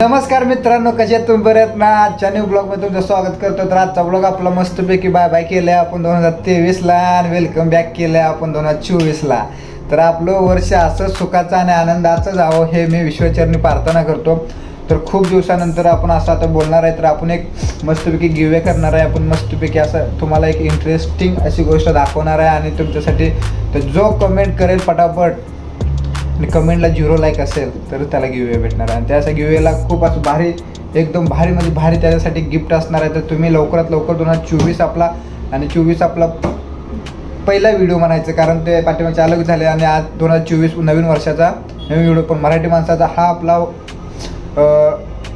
नमस्कार मित्रांनो, कसे आहेत तुम्ही? बरे आहेत ना? आजच्या न्यू ब्लॉग मध्ये तुमचं स्वागत करतो. तर आजचा ब्लॉग आपला मस्तपैकी बाय बाय केलंय आपण 2023 ला आणि वेलकम बॅक केलंय आपण 2024 ला. तर आपलं वर्ष असं सुखाचं आणि आनंदाचं जावं हे मी विश्वचरणी प्रार्थना करतो. तर खूप दिवसानंतर आपण असं आता बोलणार आहे. तर आपण एक मस्तपैकी गिव्हवे करणार आहे. आपण मस्तपैकी असं तुम्हाला एक इंटरेस्टिंग अशी गोष्ट दाखवणार आहे आणि तुमच्यासाठी तर जो कमेंट करेल पटापट आणि कमेंटला 0 लाईक असेल तर त्याला गिव्हवे भेटणार आहे. आणि त्याच्या गिव्हवेला खूप असं भारी, एकदम भारी म्हणजे भारी त्याच्यासाठी गिफ्ट असणार आहे. तर तुम्ही लवकरात लवकर 2024 आपला आणि 24 आपला पहिला व्हिडिओ म्हणायचं, कारण ते पाठीमागचे अलग झाले आणि आज 2024 नवीन वर्षाचा नवीन व्हिडिओ. पण मराठी माणसाचा हा आपला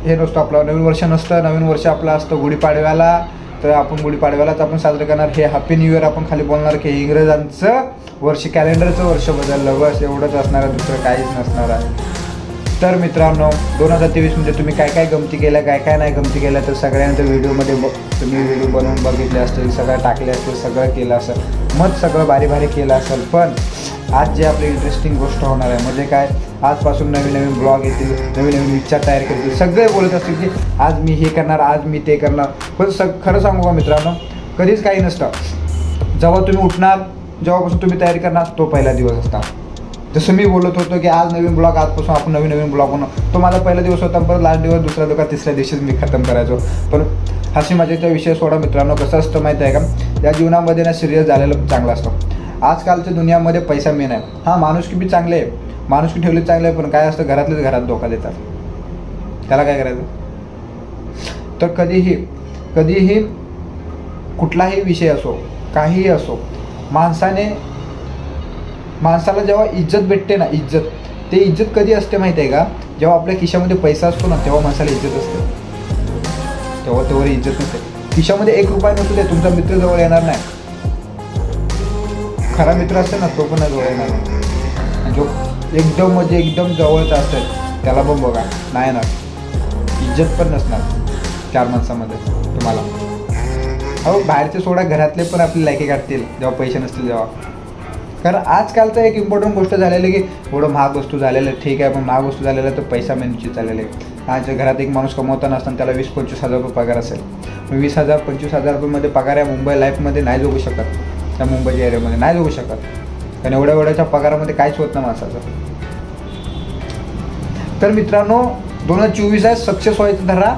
हे नसतो, आपला नवीन वर्ष नसतं. नवीन वर्ष आपलं असतं गुढीपाडव्याला. तर आपण गुढीपाडव्यालाच आपण साजरं करणार. हे हॅपी न्यू इयर आपण खाली बोलणार की इंग्रजांचं वर्ष, कॅलेंडरचं वर्ष बदललं, बस एवढंच असणार आहे, दुसरं काहीच नसणार आहे. तर मित्रांनो, 2023 म्हणजे तुम्ही काय काय गमती केल्या, काय काय नाही गमती केल्या, तर सगळ्यांच्या व्हिडिओमध्ये तुम्ही व्हिडिओ बनवून बघितले असतील, सगळं टाकले असतील, सगळं केलं असेल, मग सगळं भारी भारी केलं असेल. पण आज जे आपली इंटरेस्टिंग गोष्ट होणार आहे म्हणजे काय, आजपासून नवीन नवीन ब्लॉग येतील, नवीन नवीन विचार तयार करतील, सगळे बोलत असतील की आज मी हे करणार, आज मी ते करणार. पण खरं सांगू का मित्रांनो, कधीच काही नसतं. जेव्हा तुम्ही उठणार, जेव्हापासून तुम्ही तयारी करणार, तो पहिला दिवस असता. जसं मी बोलत होतो की आज नवीन ब्लॉग, आजपासून आपण नवीन नवीन ब्लॉग बनवू, तो माझा पहिला दिवस होता. परत लास्ट दिवस, दुसऱ्या दिवस, तिसऱ्या दिवशीच मी खतम करायचो. पण हसी मजेचा विषय सोडा मित्रांनो. कसं असतं माहिती आहे का, या जीवनामध्ये ना सिरियस झालेलं चांगलं असतं. आजकालच्या दुनियामध्ये पैसा मेन आहे. हां, माणुसकी बी चांगले आहे, माणुसकी ठेवली चांगले आहे, पण काय असतं, घरातलेच घरात धोका देतात. त्याला काय करायचं? तर कधीही कुठलाही विषय असो, काहीही असो, माणसाला जेव्हा इज्जत भेटते ना, ते इज्जत कधी असते माहिती आहे का, जेव्हा आपल्या खिशामध्ये पैसा असतो ना, तेव्हा माणसाला इज्जत असते. तेव्हा तेवढी इज्जत नसते. खिशामध्ये 1 रुपया नसतो ते तुमचा मित्र जवळ येणार नाही. खरा मित्र असतो ना, तो पण जवळ येणार नाही. जो एकदम जवळचा असेल त्याला पण बघा, नाही येणार. इज्जत पण नसणार 4 माणसामध्ये तुम्हाला. अहो, बाहेरचे सोडा, घरातले पण आपली लायकी काढतील जेव्हा पैसे नसतील तेव्हा. कारण आजकालचं एक इम्पॉर्टंट गोष्ट झालेली आहे की एवढं महाग वस्तू झालेलं आहे, ठीक आहे, पण महाग वस्तू झालेलं आहे तर पैसा मेनची चाललेलं आहे. आज घरात एक माणूस कमवताना असताना त्याला 20-25 हजार रुपये पगार असेल. 20,000-25 हजार रुपयेमध्ये पगार या मुंबई लाईफमध्ये नाही जगू शकत, त्या मुंबईच्या एरियामध्ये नाही जगू शकत. कारण एवढ्याच्या पगारामध्ये काहीच होत नाही माणसाचं. तर मित्रांनो, 2024 आहे, सक्सेस व्हायचं धरा.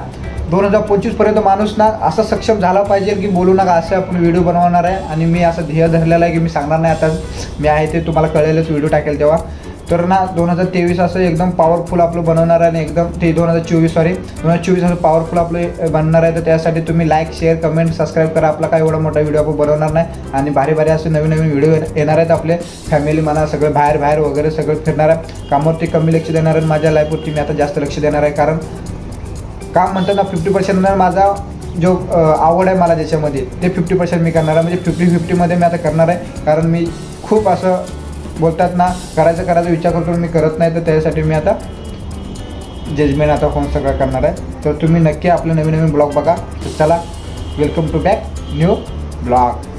2025 पर्यंत माणूस ना असा सक्षम झाला पाहिजे की बोलू नका, असं आपण व्हिडिओ बनवणार आहे. आणि मी असं ध्येय धरलेलं आहे की मी सांगणार नाही आता मी आहे ते, तुम्हाला कळलेलंच व्हिडिओ टाकेल तेव्हा. तर ना 2023 असं एकदम पॉवरफुल आपलं बनवणार आहे आणि एकदम ते 2024 असं पॉवरफुल आपलं बनणार आहे. तर त्यासाठी तुम्ही लाईक, शेअर, कमेंट, सबस्क्राईब करा. आपला काही एवढा मोठा व्हिडिओ आपण बनवणार नाही आणि भारी भारी असे नवीन नवीन व्हिडिओ येणार आहेत. आपले फॅमिली म्हणा, सगळं बाहेर वगैरे सगळं फिरणार आहे. कामावरती कमी लक्ष देणार आहे, माझ्या लाईफवरती मी आता जास्त लक्ष देणार आहे. कारण काम म्हणतात ना, 50% माझा जो आवड आहे मला ज्याच्यामध्ये, ते 50% मी करणार आहे. म्हणजे 50-50मध्ये मी आता करणार आहे. कारण मी खूप असं बोलतात ना, करायचा विचार करतो, मी करत नाही. तर त्यासाठी मी आता जजमेंट आता होऊन सगळं करणार आहे. तर तुम्ही नक्की आपले नवीन नवीन ब्लॉग बघा. तर चला, welcome to back new blog.